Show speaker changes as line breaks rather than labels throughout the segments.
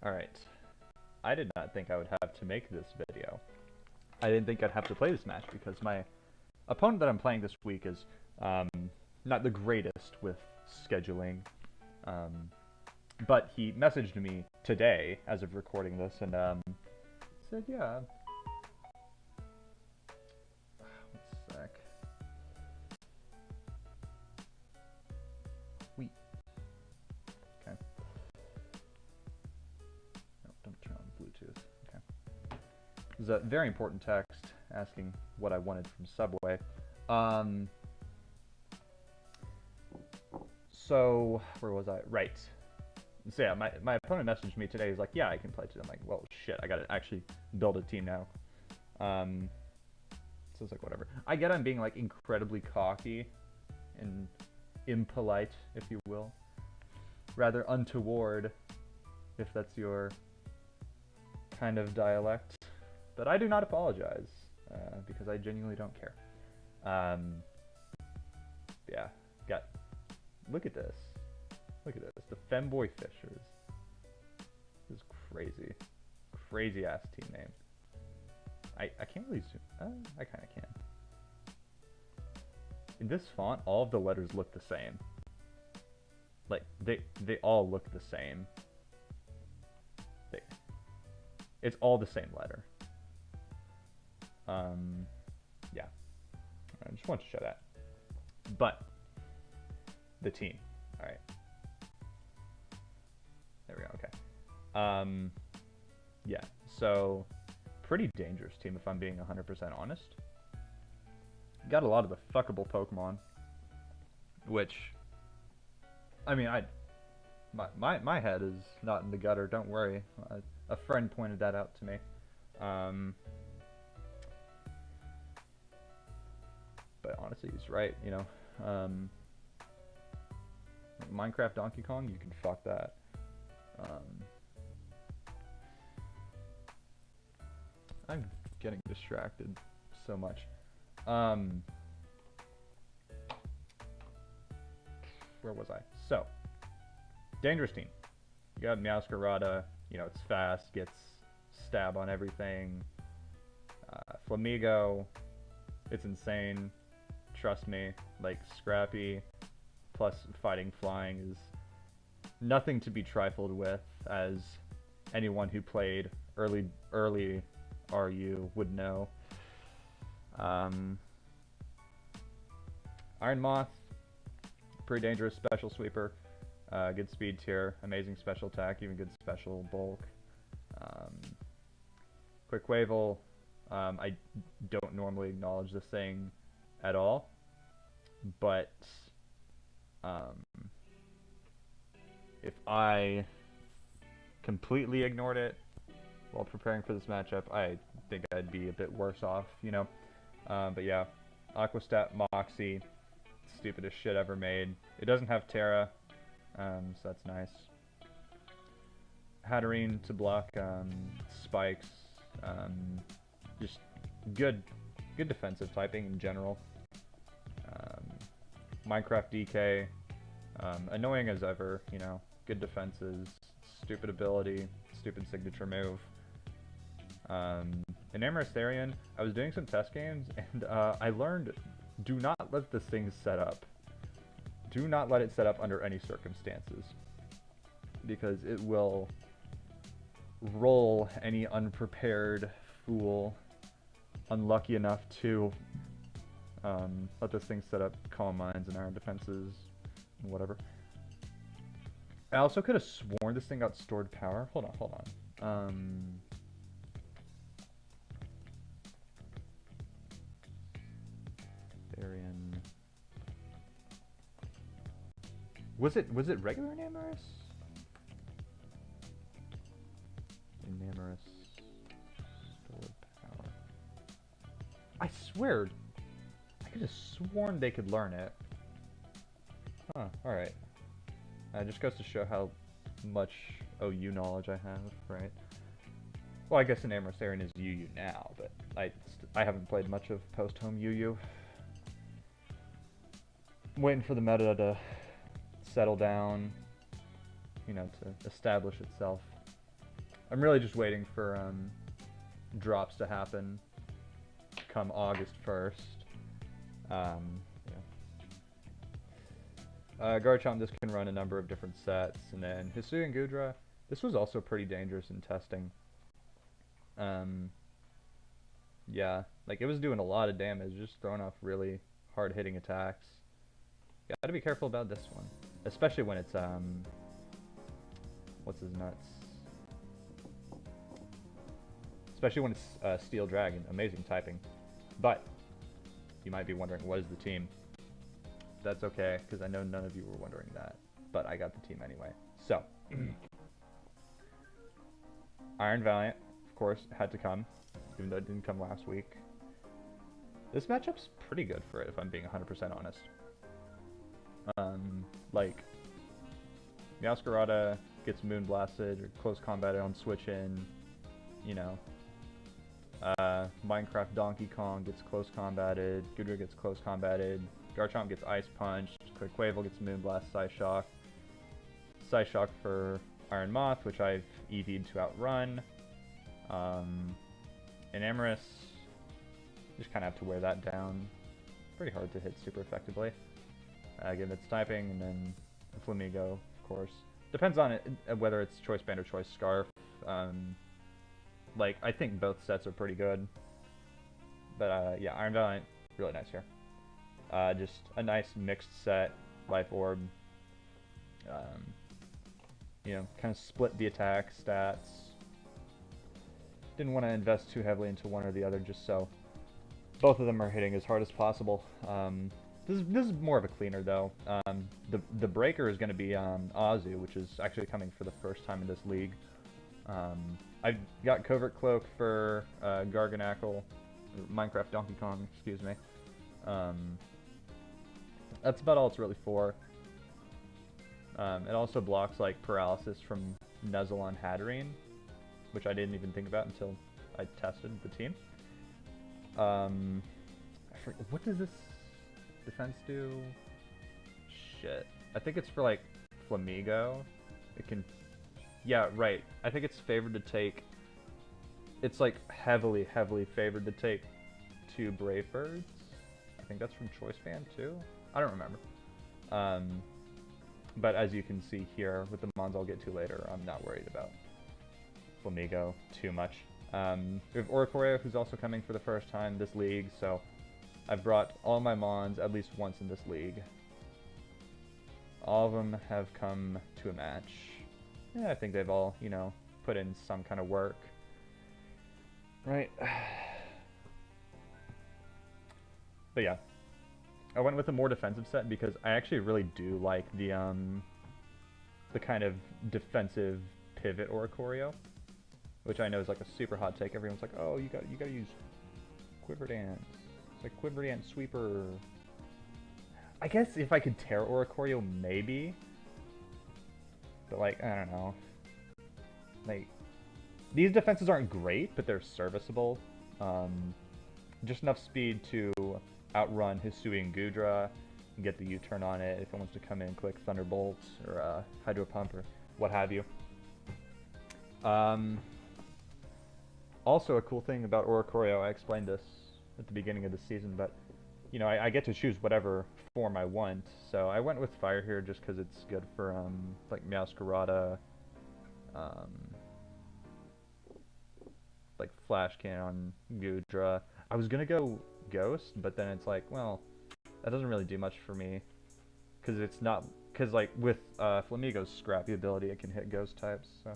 Alright. I did not think I would have to make this video. I didn't think I'd have to play this match because my opponent that I'm playing this week is not the greatest with scheduling. But he messaged me today as of recording this and said, yeah. One sec. Wait. Okay. No, don't turn on Bluetooth. Okay. This is a very important text asking what I wanted from Subway. So, where was I? Right. So yeah, my opponent messaged me today. He's like, yeah, I can play today. I'm like, well, shit, I gotta actually build a team now. So it's like, whatever. I get I'm being like incredibly cocky and impolite, if you will. Rather untoward, if that's your kind of dialect. But I do not apologize, because I genuinely don't care. Yeah, look at this. Look at this. The Femboy Fishers. This is crazy. Crazy ass team name. I can't really zoom. I kind of can. In this font, all of the letters look the same. Like, they all look the same. It's all the same letter. Yeah. I just want to show that. But, the team. Alright. There we go, okay. Yeah, so pretty dangerous team if I'm being 100% honest. Got a lot of the fuckable Pokemon, which, I mean, my head is not in the gutter, don't worry. A friend pointed that out to me. But honestly, he's right, you know. Minecraft Donkey Kong, you can fuck that. I'm getting distracted so much. Where was I? So, dangerous team. You got Meowscarada, you know, it's fast, gets stab on everything. Flamigo, it's insane. Trust me, like Scrappy plus fighting flying is nothing to be trifled with, as anyone who played early RU would know. Iron Moth, pretty dangerous special sweeper, good speed tier, amazing special attack, even good special bulk. Quick Wavel, I don't normally acknowledge this thing at all, but if I completely ignored it while preparing for this matchup, I think I'd be a bit worse off, you know? But yeah, Aquastat Moxie, stupidest shit ever made. It doesn't have Terra, so that's nice. Hatterene to block spikes, just good defensive typing in general. Minecraft DK, annoying as ever, you know, good defenses, stupid ability, stupid signature move. In Amorous-Therian, I was doing some test games, and I learned, do not let this thing set up. Do not let it set up under any circumstances, because it will roll any unprepared fool unlucky enough to let this thing set up Calm Minds and Iron Defenses and whatever. I also could have sworn this thing got stored power. Hold on. Therian. Was it regular Enamorous? Enamorous stored power. I swear, I could have sworn they could learn it. Huh, alright. It just goes to show how much OU knowledge I have, right? Well, I guess an Amorous-Therian is UU now, but I haven't played much of post-home UU. I'm waiting for the meta to settle down, you know, to establish itself. I'm really just waiting for drops to happen come August 1st. Yeah. Garchomp, this can run a number of different sets, and then Hisui and Gudra, this was also pretty dangerous in testing. Yeah, like it was doing a lot of damage, just throwing off really hard-hitting attacks. Gotta be careful about this one, especially when it's what's his nuts? Especially when it's Steel Dragon, amazing typing. But you might be wondering, what is the team? That's okay, because I know none of you were wondering that, but I got the team anyway. So, Iron Valiant, of course, had to come, even though it didn't come last week. This matchup's pretty good for it, if I'm being 100% honest. Like, Meowscarada gets Moonblasted or close combated on switch in, you know. Minecraft Donkey Kong gets close combated, Gudra gets close combated, Garchomp gets Ice Punched, Quavel gets Moonblast, Psyshock for Iron Moth, which I've EV'd to outrun. And Amorous, just kind of have to wear that down. Pretty hard to hit super effectively. Given its typing, and then Flamigo, of course. Depends on it, whether it's Choice Band or Choice Scarf. Like, I think both sets are pretty good. But yeah, Iron Valiant, really nice here. Just a nice mixed set, Life Orb. You know, kind of split the attack stats. Didn't want to invest too heavily into one or the other, just so both of them are hitting as hard as possible. This is more of a cleaner though. The breaker is going to be Azu, which is actually coming for the first time in this league. I've got Covert Cloak for Garganackle, Minecraft Donkey Kong, excuse me. That's about all it's really for. It also blocks like Paralysis from Nuzzle on Hatterene, which I didn't even think about until I tested the team. What does this defense do? Shit. I think it's for like Flamigo. It can... Yeah, right. I think it's favored to take... It's like heavily favored to take 2 Brave Birds. I think that's from Choice Band too? I don't remember. But as you can see here, with the mons I'll get to later, I'm not worried about Flamigo too much. We have Oricorio, who's also coming for the first time this league, so I've brought all my mons at least once in this league. All of them have come to a match. Yeah, I think they've all, you know, put in some kind of work. Right. But yeah. I went with a more defensive set because I actually really do like the kind of defensive pivot Oricorio, which I know is like a super hot take. Everyone's like, "Oh, you gotta use Quiver Dance. It's like Quiver Dance Sweeper." I guess if I could tear Oricorio, maybe. But like, I don't know. Like, these defenses aren't great, but they're serviceable. Just enough speed to outrun Hisui and Gudra and get the U-turn on it if it wants to come in quick Thunderbolt or Hydro Pump or what have you. Also a cool thing about Oricorio, I explained this at the beginning of the season, but you know, I get to choose whatever form I want, so I went with Fire here just because it's good for like Meowscarada, like Flash Cannon, Gudra. I was gonna go Ghost, but then it's like, well, that doesn't really do much for me, because it's not, because like with Flamigo's Scrappy ability, it can hit Ghost types, so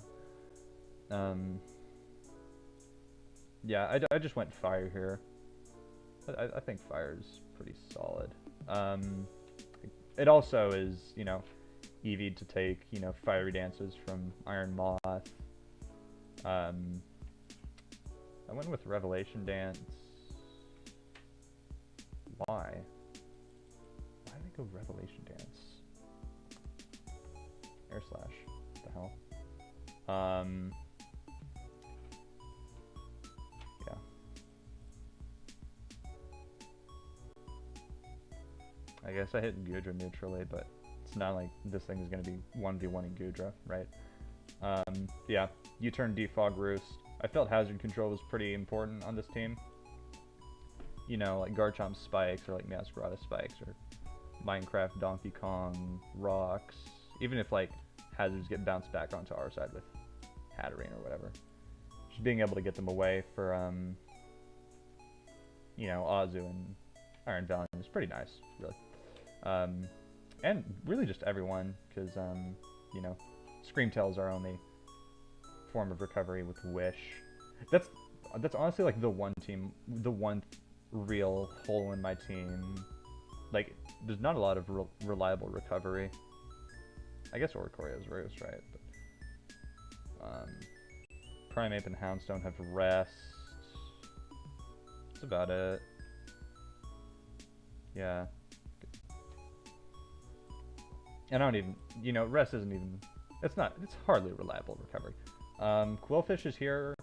yeah, I just went Fire here. I think Fire's pretty solid. It also is, you know, EV'd to take, you know, Fiery Dances from Iron Moth. I went with Revelation Dance. Why? Why did I go Revelation Dance? Air Slash. What the hell? Yeah. I guess I hit Gudra neutrally, but it's not like this thing is going to be 1v1ing Gudra, right? Yeah, U-turn defog roost. I felt hazard control was pretty important on this team. You know, like Garchomp spikes or like Masquerada spikes or Minecraft Donkey Kong rocks. Even if like hazards get bounced back onto our side with Hatterene or whatever. Just being able to get them away for you know, Azu and Iron Valiant is pretty nice, really. And really just everyone, because you know, Screamtail is our only form of recovery with Wish. That's honestly like the one real hole in my team. Like, there's not a lot of reliable recovery. I guess Oricorio's Roost, right? But, Primeape and Houndstone have Rest. That's about it. Yeah. And I don't even, you know, Rest isn't even, it's hardly reliable recovery. Quillfish is here.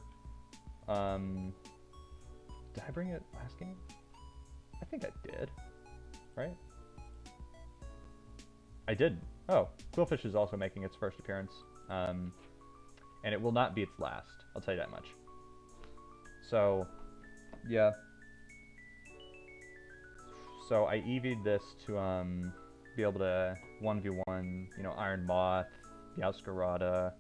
Did I bring it last game? I think I did, right? I did. Oh, Quillfish is also making its first appearance. And it will not be its last, I'll tell you that much. So, yeah. So I EV'd this to be able to 1v1, you know, Iron Moth, Meowscarada,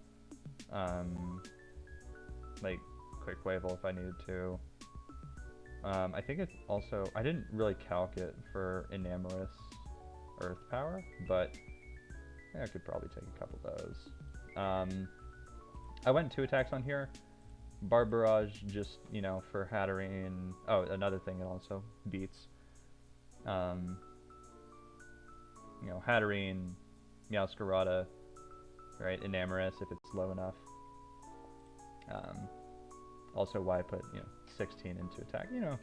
like Quick Wavel if I needed to. I think it's also, I didn't really calc it for Enamorous Earth Power, but yeah, I could probably take a couple of those. I went 2 attacks on here. Barbarage just, you know, for Hatterene. Oh, another thing it also beats. You know, Hatterene, Meowscarada, right? Enamorous if it's low enough. Also, why put, you know, 16 into attack? You know,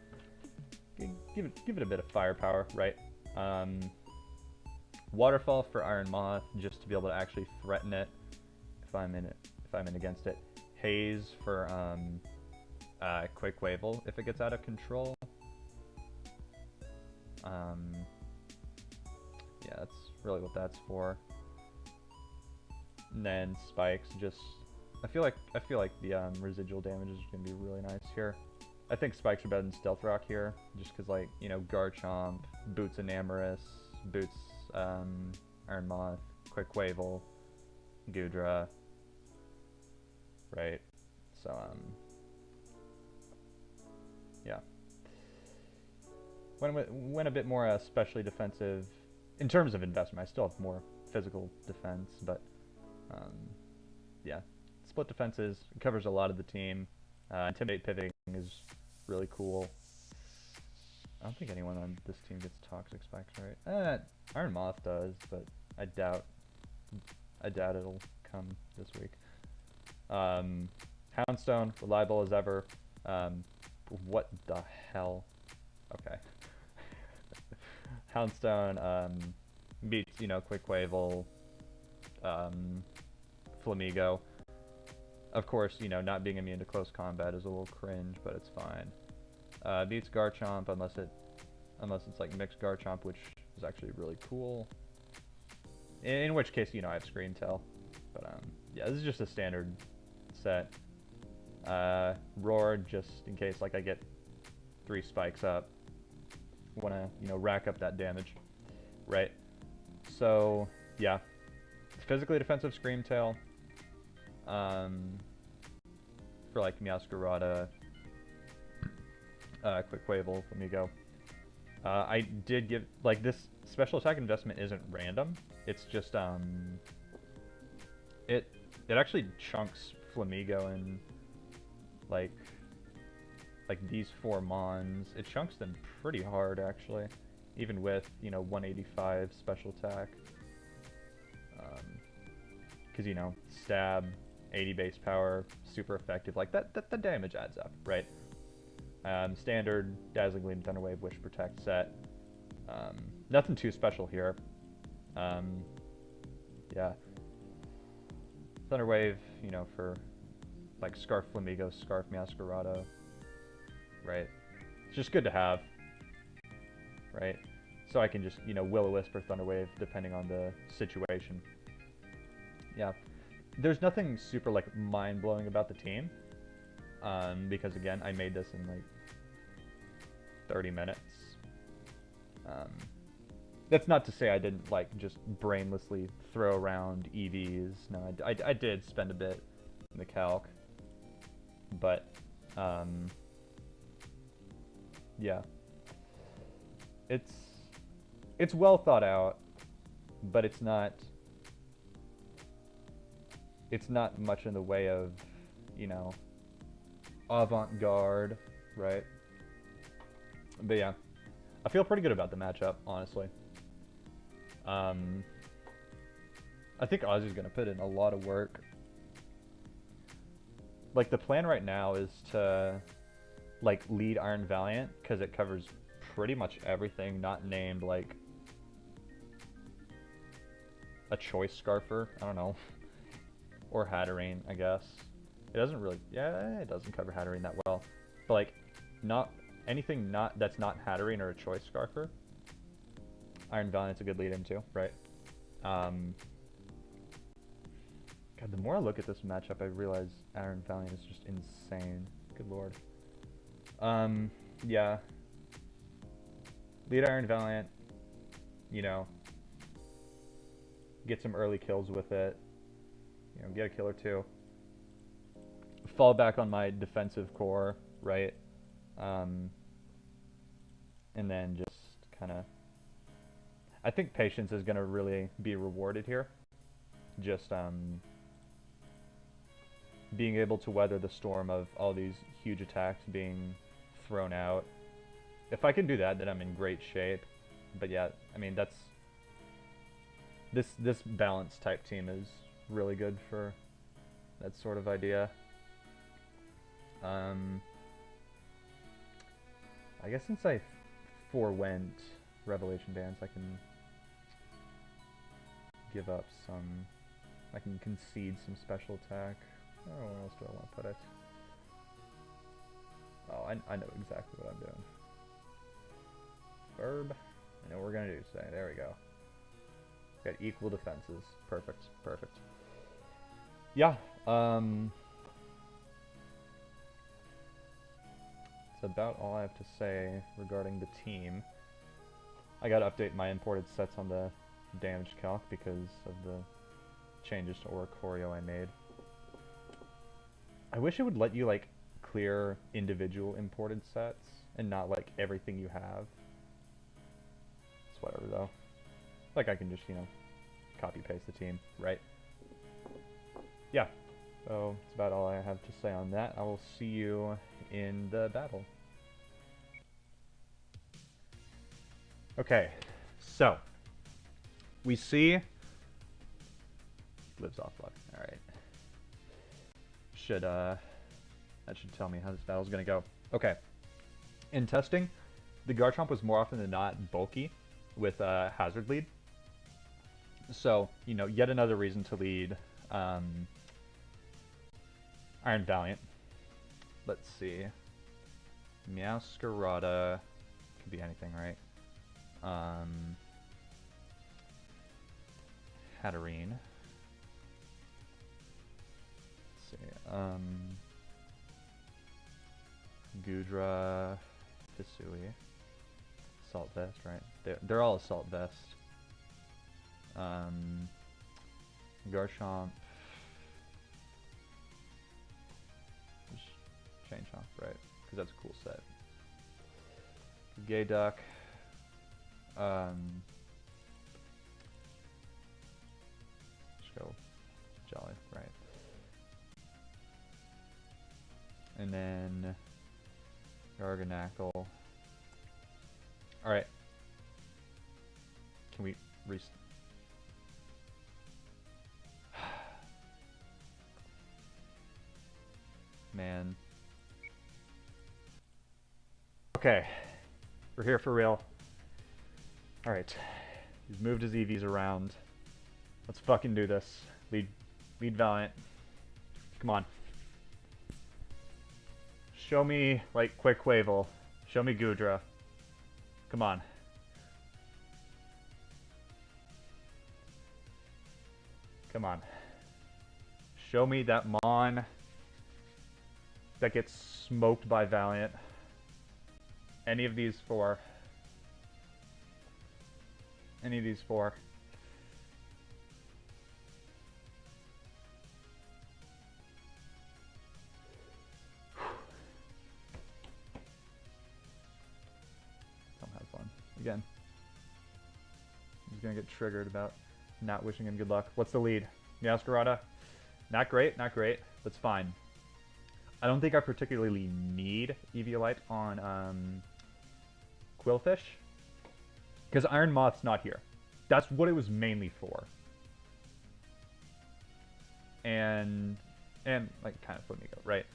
give it a bit of firepower, right? Waterfall for Iron Moth just to be able to actually threaten it if I'm in against it. Haze for Quick Wavel if it gets out of control. Yeah, that's really what that's for. And then Spikes just, I feel like the residual damage is gonna be really nice here. I think Spikes are better than Stealth Rock here, just because, like, you know, Garchomp boots Enamorous, boots Iron Moth, Quick Wavel, Goodra, right? So yeah. Went a bit more specially defensive in terms of investment. I still have more physical defense, but yeah, split defenses covers a lot of the team. Intimidate pivoting is really cool. I don't think anyone on this team gets Toxic Spikes, right? Iron Moth does, but I doubt it'll come this week. Houndstone, reliable as ever. What the hell? Okay. Houndstone beats, you know, Quick Wavel, Flamigo. Of course, you know, not being immune to close combat is a little cringe, but it's fine. Beats Garchomp unless it's like mixed Garchomp, which is actually really cool. In which case, you know, I have Screamtail. But yeah, this is just a standard set. Roar, just in case, like, I get 3 spikes up. Wanna, you know, rack up that damage, right? So yeah, physically defensive Screamtail. For like Meowscarada, Quick Wavel, Flamigo. I did give, like, this special attack investment isn't random. It's just it actually chunks Flamigo and like these 4 Mons. It chunks them pretty hard, actually, even with, you know, 185 special attack. Because, you know, stab, 80 base power, super effective. Like, the damage adds up, right? Standard Dazzling Gleam, Thunder Wave, Wish Protect set. Nothing too special here. Yeah. Thunder Wave, you know, for like Scarf Flamigo, Scarf Meowscarada, right? It's just good to have, right? So I can just, you know, Will-O-Wisp or Thunder Wave depending on the situation. Yeah. there's nothing super like mind-blowing about the team, because again, I made this in like 30 minutes. Um, that's not to say I didn't like just brainlessly throw around EVs. No, I did spend a bit in the calc, but yeah, it's well thought out, but it's not much in the way of, you know, avant-garde, right? But yeah, I feel pretty good about the matchup, honestly. I think Ozzy's gonna put in a lot of work. Like, the plan right now is to like lead Iron Valiant because it covers pretty much everything not named like a choice scarfer, I don't know, or Hatterene, I guess. It doesn't really, yeah, it doesn't cover Hatterene that well, but like not anything that's not Hatterene or a choice scarfer. Iron Valiant's a good lead into, right? God, the more I look at this matchup, I realize Iron Valiant is just insane. Good lord. Yeah. Lead Iron Valiant, you know, get some early kills with it, you know, get a kill or two. Fall back on my defensive core, right? And then just kind of, I think patience is going to really be rewarded here. Just being able to weather the storm of all these huge attacks being thrown out. If I can do that, then I'm in great shape. But yeah, I mean, that's this balance type team is really good for that sort of idea. I guess since I forewent Revelation Bands, I can give up some, I can concede some special attack. Oh, where else do I want to put it? Oh, I know exactly what I'm doing. Verb. I know what we're going to do today. There we go. Got equal defenses. Perfect. Perfect. Yeah. That's about all I have to say regarding the team. I got to update my imported sets on the damage calc because of the changes to Aura Choreo I made. I wish it would let you like clear individual imported sets and not like everything you have. It's whatever though. Like I can just, you know, copy paste the team, right? Yeah. So that's about all I have to say on that. I will see you in the battle. Okay, so we see lives off luck. All right. That should tell me how this battle's gonna go. Okay. In testing, the Garchomp was more often than not bulky with hazard lead. So, you know, yet another reason to lead Iron Valiant. Let's see. Meowscarada could be anything, right? Hatterene. Let's see. Goodra, Hisui, Assault Vest, right? They're all Assault Vest. Garchomp, just Chain Chomp, right? Because that's a cool set. Gayduck, just go Jolly, right? And then Garganackle. Alright. Can we Man. Okay. We're here for real. Alright. He's moved his EVs around. Let's fucking do this. Lead Valiant. Come on. Show me, like, Quick Quavel. Show me Goodra. Come on. Come on. Show me that Mon that gets smoked by Valiant. Any of these four. Any of these four. Don't have fun. Again. He's gonna get triggered about not wishing him good luck. What's the lead? Meowscarada? Not great, not great. That's fine. I don't think I particularly need Eviolite on Quillfish, because Iron Moth's not here. That's what it was mainly for. And like kind of Flamigo, right?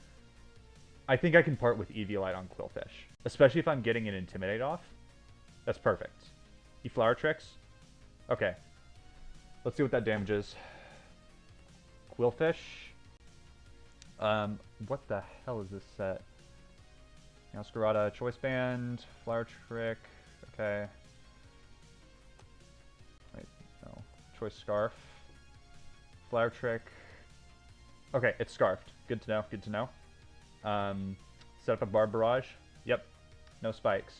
I think I can part with Eviolite on Quillfish, especially if I'm getting an Intimidate off. That's perfect. Flower Tricks? Okay. Let's see what that damage is. Quillfish. What the hell is this set? Meowscarada, Choice Band, Flower Trick, okay. Wait, no. Choice Scarf. Flower Trick. Okay, it's Scarfed. Good to know, good to know. Set up a Barb Barrage. Yep. No spikes.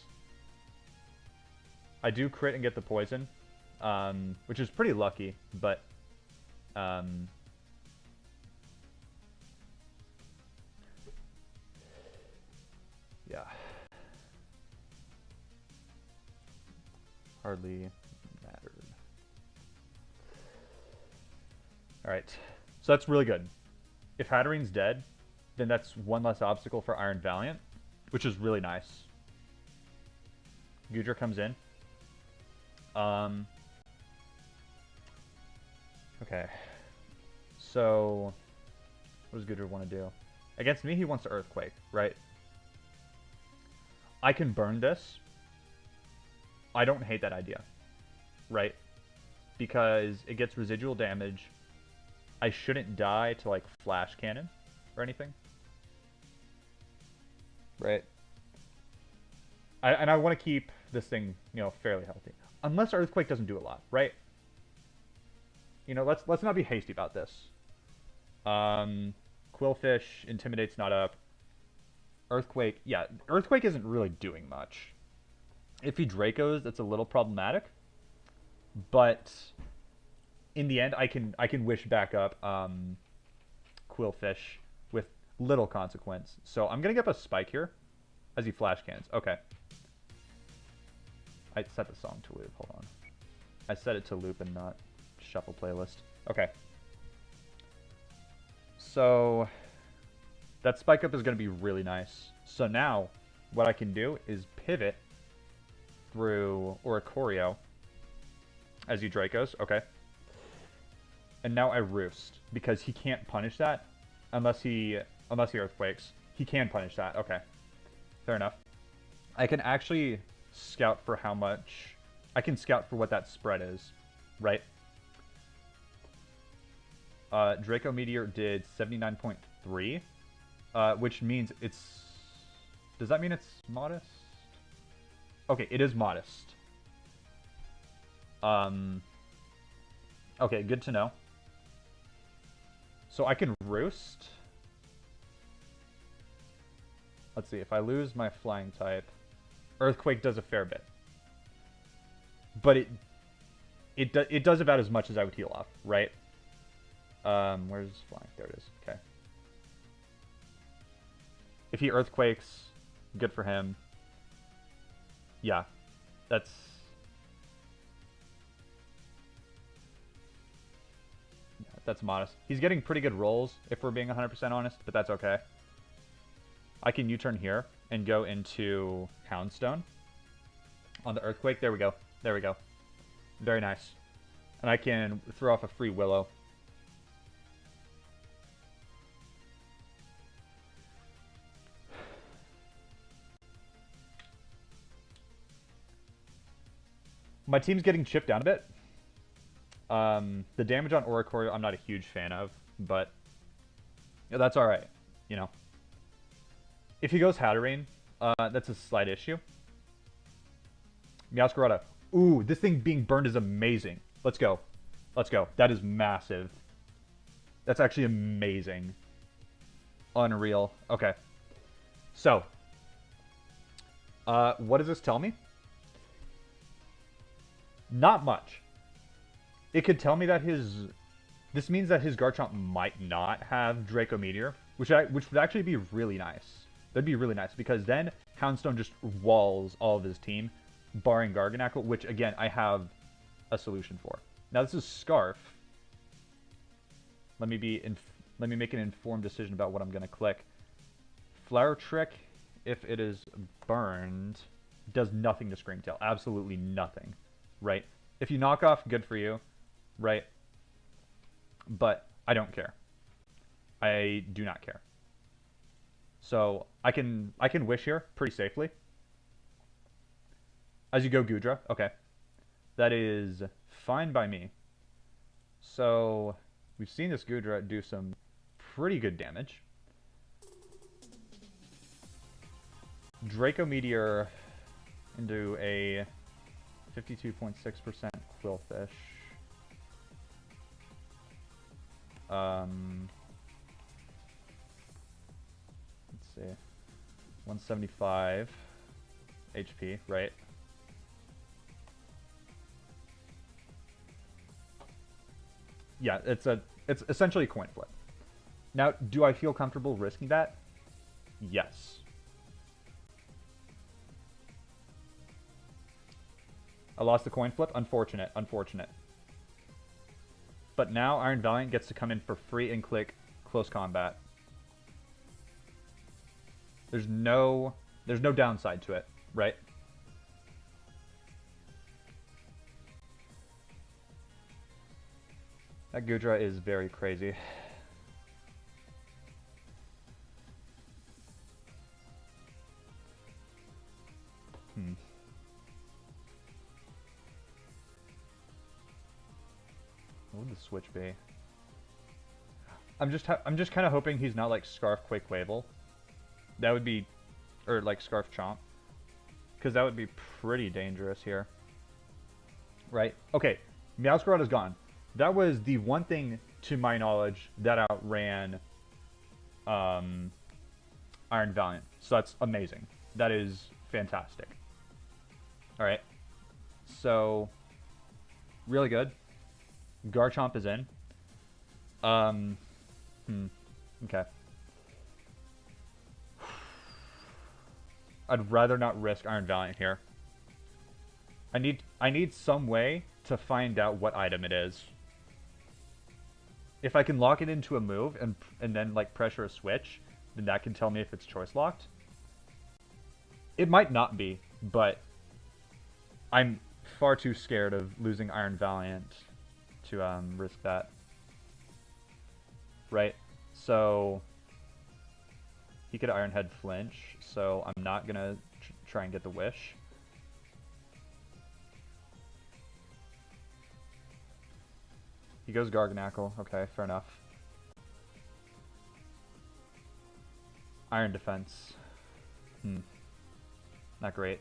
I do crit and get the poison, which is pretty lucky, but yeah. Hardly mattered. Alright. So that's really good. If Hatterene's dead, then that's one less obstacle for Iron Valiant, which is really nice. Goodra comes in. Okay. So, what does Goodra want to do? Against me, he wants to Earthquake, right? I can burn this. I don't hate that idea, right? Because it gets residual damage. I shouldn't die to, like, Flash Cannon or anything. Right? And I want to keep this thing, you know, fairly healthy. Unless Earthquake doesn't do a lot, right? You know, let's not be hasty about this. Quillfish, Intimidate's not up. Earthquake, yeah, Earthquake isn't really doing much. If he Dracos, that's a little problematic. But in the end, I can wish back up Quillfish with little consequence. So I'm gonna get up a Spike here as he Flash Cans. Okay. I set the song to loop. Hold on. I set it to loop and not shuffle playlist. Okay. So that Spike Up is going to be really nice. So now what I can do is pivot through Oricorio as he Dracos. Okay. And now I Roost because he can't punish that unless he Earthquakes. He can punish that. Okay. Fair enough. I can actually scout for how much... I can scout for what that spread is, right? Draco Meteor did 79.3, which means it's... Does that mean it's modest? Okay, it is modest. Okay, good to know. So I can Roost. Let's see, if I lose my Flying type... Earthquake does a fair bit. But it does about as much as I would heal off, right? Where's Flying? There it is. Okay. If he Earthquakes, good for him. Yeah. That's modest. He's getting pretty good rolls, if we're being 100% honest, but that's okay. I can U-turn here and go into Houndstone on the Earthquake. There we go. There we go. Very nice. And I can throw off a free Willow. My team's getting chipped down a bit. The damage on Oricorio I'm not a huge fan of, but yeah, that's alright, you know. If he goes Hatterene, that's a slight issue. Meowscarada. Ooh, this thing being burned is amazing. Let's go. Let's go. That is massive. That's actually amazing. Unreal. Okay. So, what does this tell me? Not much. It could tell me that this means that his Garchomp might not have Draco Meteor, which would actually be really nice. That'd be really nice, because then Houndstone just walls all of his team, barring Garganacl, which, again, I have a solution for. Now, this is Scarf. Let me make an informed decision about what I'm going to click. Flower Trick, if it is burned, does nothing to Screamtail. Absolutely nothing, right? If you knock off, good for you, right? But I don't care. I do not care. So I can wish here pretty safely. As you go Goodra, okay. That is fine by me. So we've seen this Goodra do some pretty good damage. Draco Meteor into a 52.6% Quillfish. Let's see. 175 HP, right? Yeah, it's essentially a coin flip. Now, do I feel comfortable risking that? Yes. I lost the coin flip. Unfortunate, unfortunate. But now Iron Valiant gets to come in for free and click Close Combat. There's no downside to it, right? That Goodra is very crazy. What would the switch be? I'm just kind of hoping he's not like Scarf Quake Wavel. That would be, or like Scarf Chomp, because that would be pretty dangerous here. Right? Okay, Meowscarada is gone. That was the one thing, to my knowledge, that outran Iron Valiant. So that's amazing. That is fantastic. All right. So, really good. Garchomp is in. Okay. I'd rather not risk Iron Valiant here. I need some way to find out what item it is. If I can lock it into a move and then like pressure a switch, then that can tell me if it's choice locked. It might not be, but I'm far too scared of losing Iron Valiant to risk that. Right? So he could Iron Head flinch, so I'm not gonna try and get the wish. He goes Garganacl. Okay, fair enough. Iron Defense. Not great.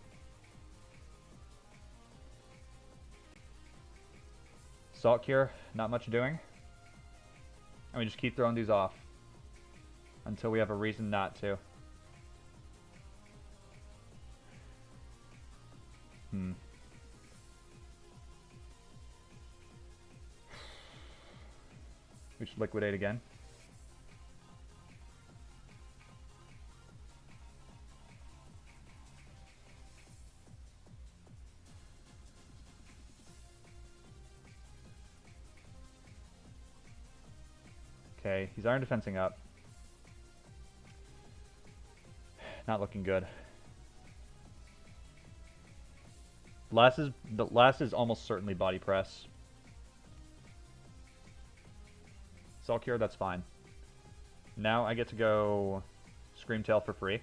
Salt Cure, not much doing. And we just keep throwing these off until we have a reason not to. We should liquidate again. Okay, he's Iron Defensing up. Not looking good. The last is almost certainly Body Press. Salt Cure, that's fine. Now I get to go Screamtail for free.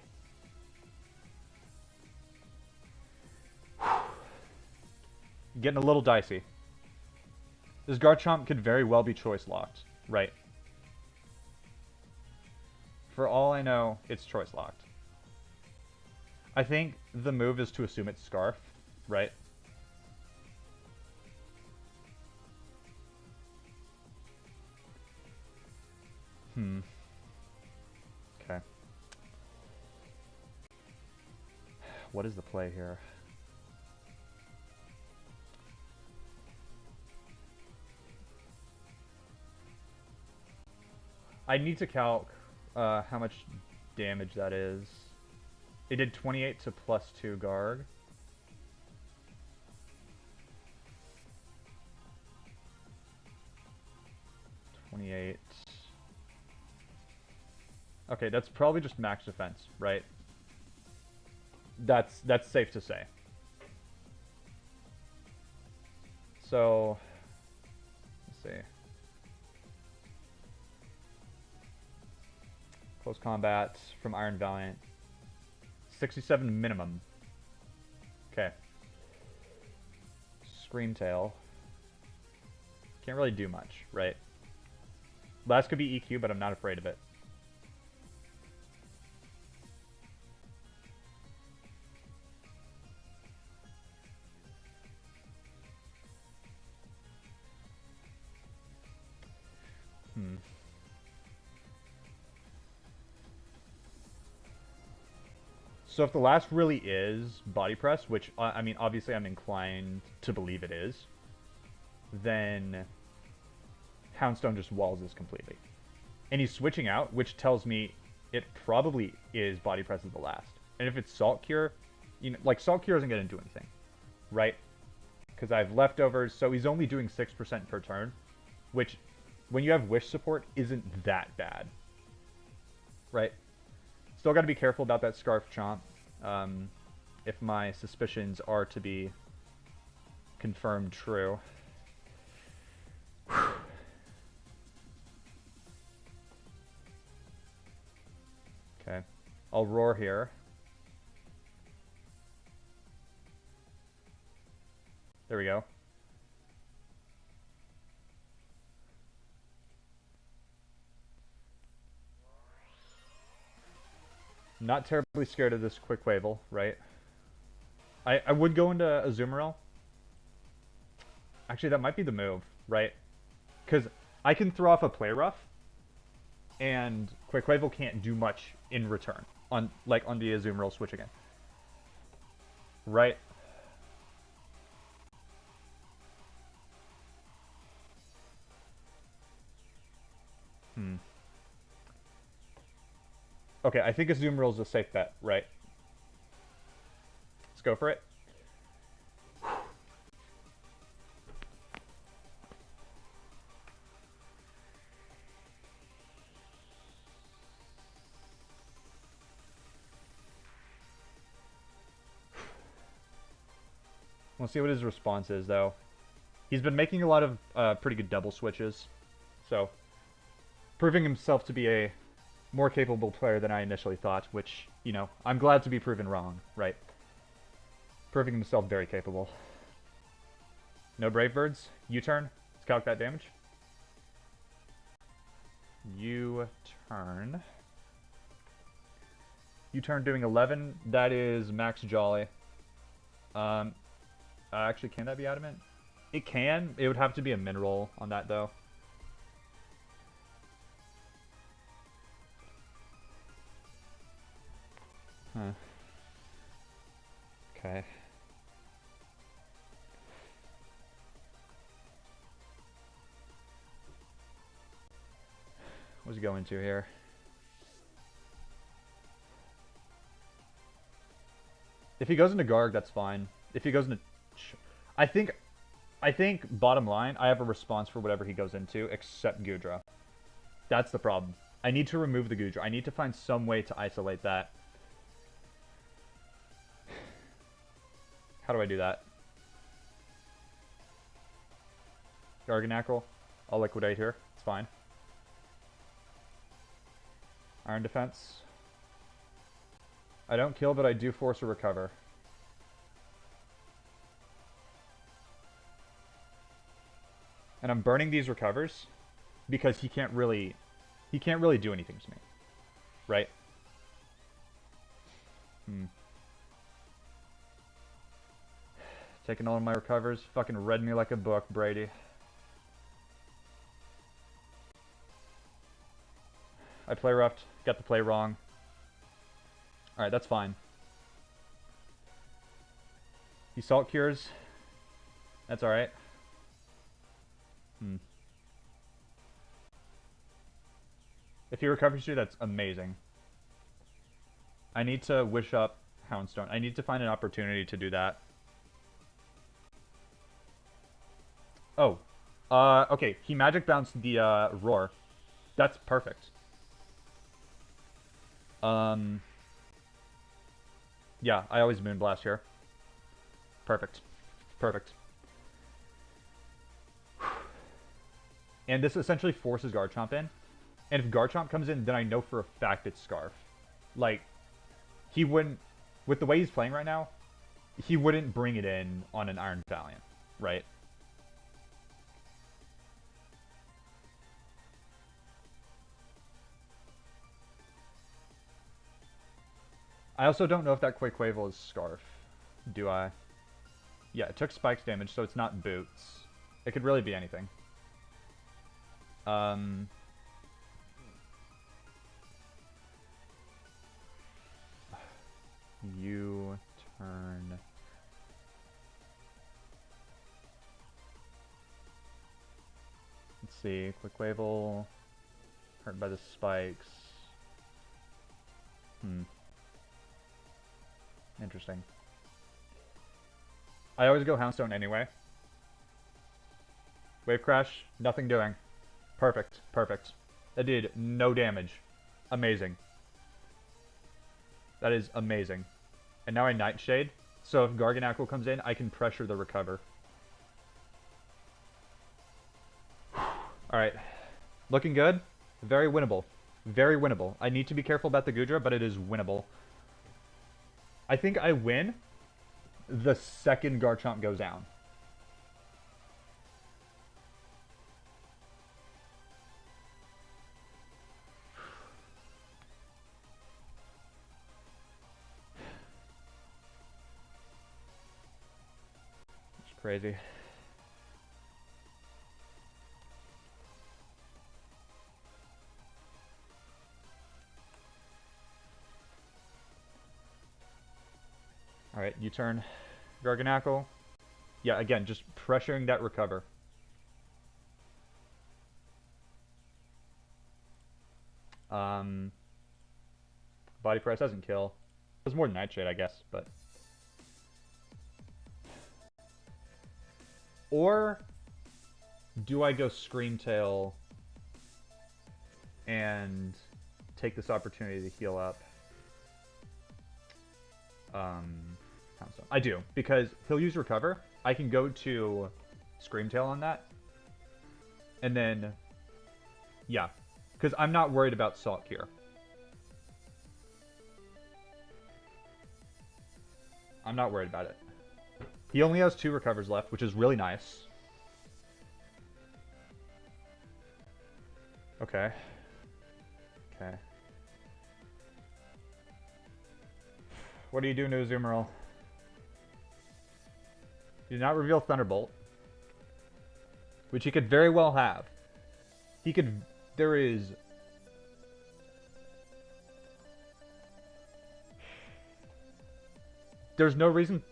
Getting a little dicey. This Garchomp could very well be choice locked, right? For all I know, it's choice locked. I think the move is to assume it's Scarf, right? Okay. What is the play here? I need to calc how much damage that is. It did 28 to +2 Garg. Okay, that's probably just max defense, right? That's safe to say. So, let's see. Close combat from Iron Valiant. 67 minimum. Okay. Screamtail. Can't really do much, right? Last could be EQ, but I'm not afraid of it. So if the last really is body press, which, I mean, obviously I'm inclined to believe it is, then Houndstone just walls this completely. And he's switching out, which tells me it probably is body press as the last. And if it's Salt Cure, you know, like, Salt Cure isn't going to do anything, right? Because I have leftovers, so he's only doing 6% per turn, which, when you have Wish support, isn't that bad, right? Still got to be careful about that Scarf Chomp. If my suspicions are to be confirmed true. Okay. I'll roar here. There we go. Not terribly scared of this quick Wavel, right? I would go into Azumarill. Actually, that might be the move, right? Because I can throw off a Play Rough, and Quick Wavel can't do much in return on the Azumarill switch again. Right? Okay, I think Azumarill is a safe bet, right? Let's go for it. We'll see what his response is, though. He's been making a lot of pretty good double switches, so proving himself to be a more capable player than I initially thought, which, you know, I'm glad to be proven wrong, right? Proving himself very capable. No Brave Birds. U-turn. Let's calc that damage. U-turn. U-turn doing 11. That is max Jolly. Actually, can that be Adamant? It can. It would have to be a mineral on that, though. Huh. Okay. What's he going to here? If he goes into Garg, that's fine. If he goes into... I think bottom line, I have a response for whatever he goes into, except Gudra. That's the problem. I need to remove the Gudra. I need to find some way to isolate that. How do I do that? Garganacl. I'll liquidate here. It's fine. Iron Defense. I don't kill, but I do force a recover. And I'm burning these recovers because he can't really do anything to me. Right? Taking all of my recovers. Fucking read me like a book, Brady. I play roughed. Got the play wrong. Alright, that's fine. He salt cures. That's alright. If he recovers you, that's amazing. I need to wish up Houndstone. I need to find an opportunity to do that. Oh. Okay. He magic bounced the roar. That's perfect. Yeah, I always Moonblast here. Perfect. Perfect. And this essentially forces Garchomp in. And if Garchomp comes in, then I know for a fact it's Scarf. Like, he wouldn't... With the way he's playing right now, he wouldn't bring it in on an Iron Valiant, right? I also don't know if that Quaquaval is Scarf. Do I? Yeah, it took Spikes damage, so it's not Boots. It could really be anything. U-turn. Let's see, Quaquaval, hurt by the spikes. Interesting. I always go Houndstone anyway. Wave Crash, nothing doing. Perfect, perfect. That did no damage. Amazing. That is amazing. And now I Nightshade, so if Garganacl comes in, I can pressure the recover. Alright. Looking good. Very winnable. Very winnable. I need to be careful about the Goodra, but it is winnable. I think I win the second Garchomp goes down. It's crazy. Alright, U-turn. Garganacl. Yeah, again, just pressuring that recover. Body Press doesn't kill. It was more than Nightshade, I guess, but... Or... do I go Scream Tail and take this opportunity to heal up? I do, because he'll use Recover. I can go to Scream Tail on that. And then, yeah, because I'm not worried about Salt Cure. I'm not worried about it. He only has 2 Recovers left, which is really nice. Okay. Okay. What are you doing to Azumarill? He did not reveal Thunderbolt. Which he could very well have. He could... There is... There's no reason...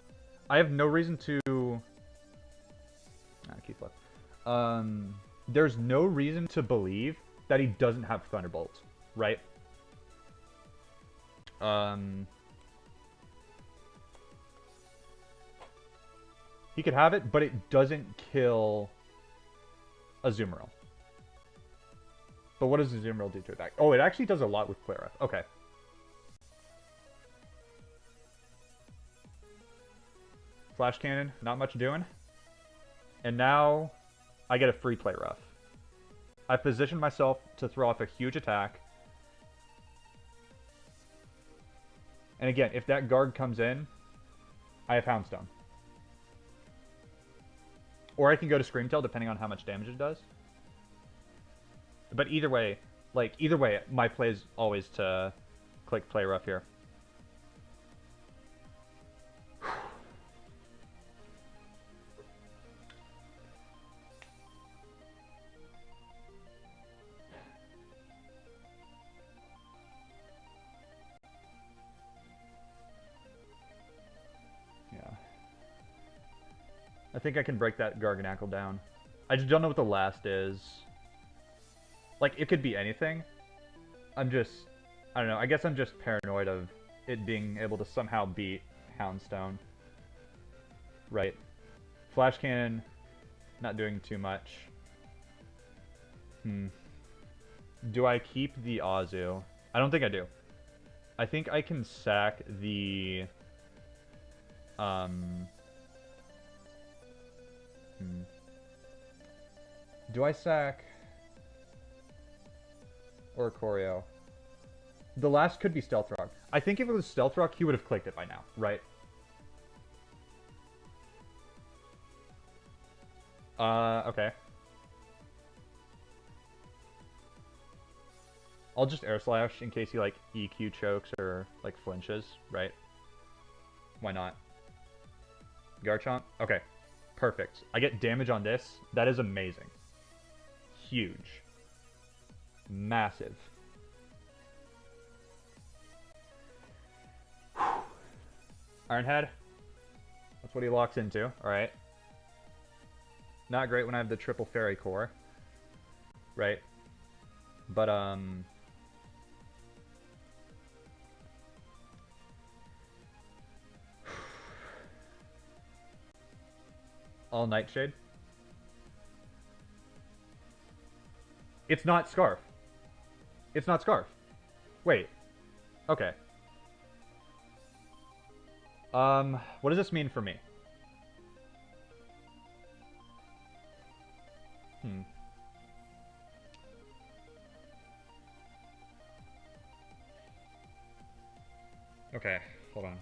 I have no reason to... keep left. There's no reason to believe that he doesn't have Thunderbolt, right? He could have it, but it doesn't kill Azumarill. But what does Azumarill do to attack? Oh, it actually does a lot with Clara. Okay. Flash Cannon, not much doing. And now I get a free play rough. I positioned myself to throw off a huge attack. And again, if that guard comes in, I have Houndstone. Or I can go to Scream Tail, depending on how much damage it does. But either way, my play is always to click play rough here. I think I can break that Garganackle down. I just don't know what the last is. Like, it could be anything. I don't know, I guess I'm just paranoid of it being able to somehow beat Houndstone. Right. Flash Cannon, not doing too much. Do I keep the Azu? I don't think I do. I think I can sack the... Do I sack... or Choreo? The last could be Stealth Rock. I think if it was Stealth Rock, he would have clicked it by now, right? Okay. I'll just Air Slash in case he, like, EQ chokes or, like, flinches, right? Why not? Garchomp? Okay. Perfect. I get damage on this. That is amazing. Huge. Massive. Ironhead. That's what he locks into. Alright. Not great when I have the triple fairy core. Right. But, all Nightshade. It's not Scarf. It's not Scarf. Wait. Okay. What does this mean for me? Okay, hold on.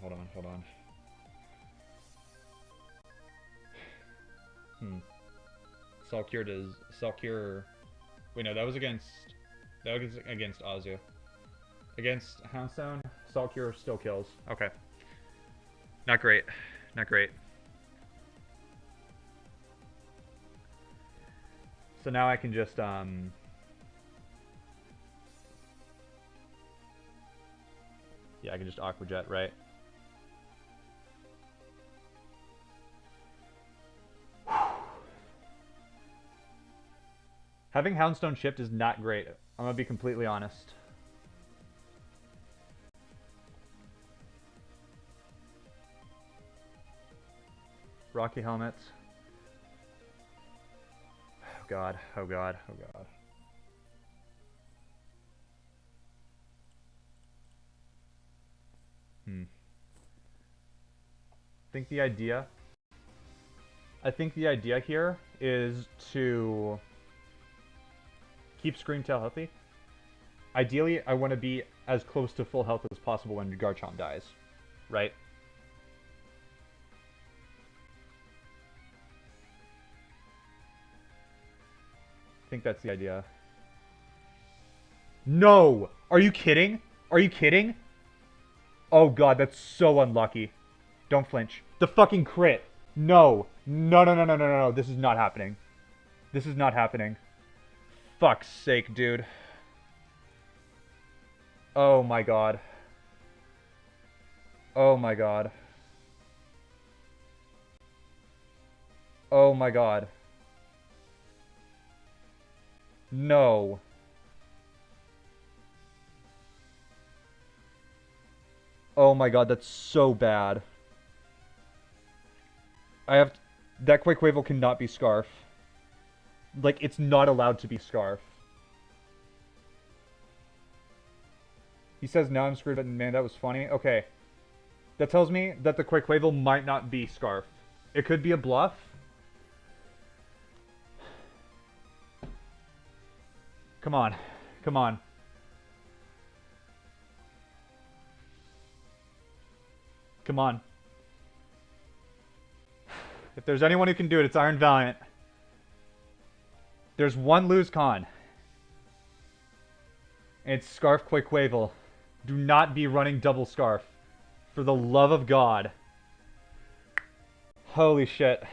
Salcure does... Salcure... Wait, no, that was against Azu. Against Houndstone, Salcure still kills. Okay. Not great. So now I can just, yeah, I can just Aqua Jet, right? Having Houndstone shift is not great. I'm gonna be completely honest. Rocky Helmets. Oh god. I think the idea here is to keep Screamtail healthy. Ideally, I want to be as close to full health as possible when Garchomp dies, right? I think that's the idea. No! Are you kidding? Oh god, that's so unlucky. Don't flinch. The fucking crit. No. No. This is not happening. Fuck's sake, dude. Oh my god. Oh my god. No. Oh my god, that's so bad. That Quakewavel cannot be Scarf. Like, it's not allowed to be Scarf. He says, now I'm screwed, but man, that was funny. Okay. That tells me that the Quakewavel might not be Scarf. It could be a bluff. Come on. If there's anyone who can do it, it's Iron Valiant. There's one lose con. And it's Scarf Quakewavel. Do not be running double Scarf. For the love of God. Holy shit.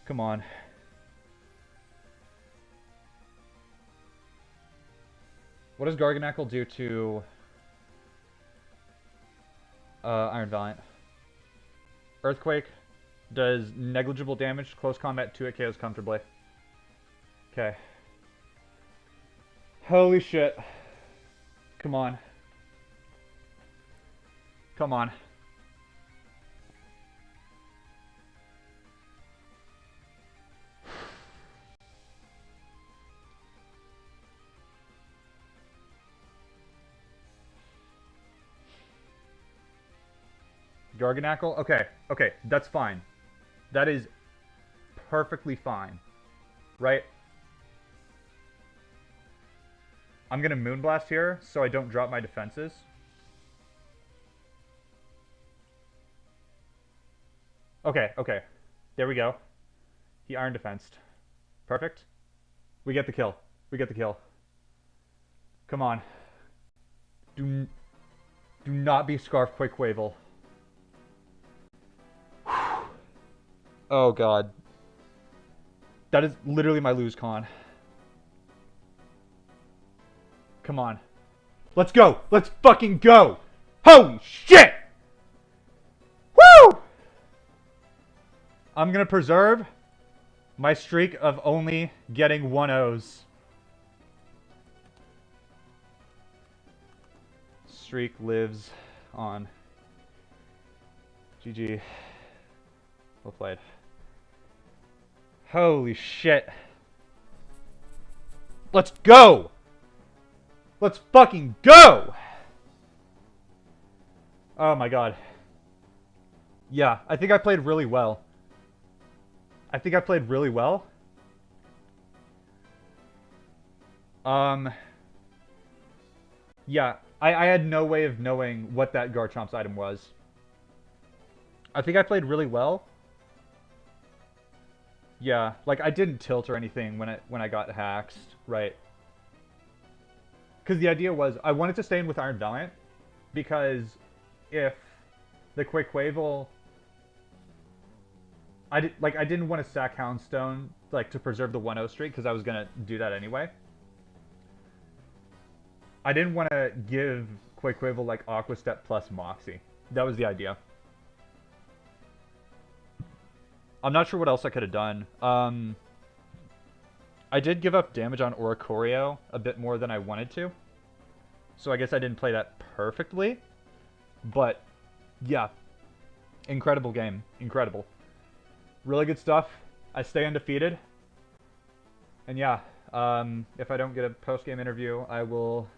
Come on. What does Garganackle do to Iron Valiant? Earthquake does negligible damage, close combat, 2 it KOs comfortably. Okay. Holy shit. Come on. Come on. Garganackle? Okay, okay, that's fine. That is perfectly fine. Right? I'm gonna Moonblast here, so I don't drop my defenses. Okay, okay. There we go. He Iron Defensed. Perfect. We get the kill. We get the kill. Come on. Do not be Scarf Quick Wavel. Oh god. That is literally my lose con. Come on. Let's go! Let's fucking go! Holy shit! Woo! I'm gonna preserve my streak of only getting 1-0s. Streak lives on. GG. Well played. Holy shit. Let's go! Let's fucking go! Oh my god. Yeah, I think I played really well. I think I played really well. Yeah, I had no way of knowing what that Garchomp's item was. I think I played really well. Yeah, like I didn't tilt or anything when I got haxed, right? Because the idea was I wanted to stay in with Iron Valiant because if the Quick Wavel, I didn't want to sack Houndstone like to preserve the 1-0 streak because I was gonna do that anyway. I didn't want to give Quick Wavel like Aqua Step plus Moxie. That was the idea. I'm not sure what else I could have done. I did give up damage on Oricorio a bit more than I wanted to. So I guess I didn't play that perfectly. But, yeah. Incredible game. Incredible. Really good stuff. I stay undefeated. And yeah, if I don't get a post-game interview, I will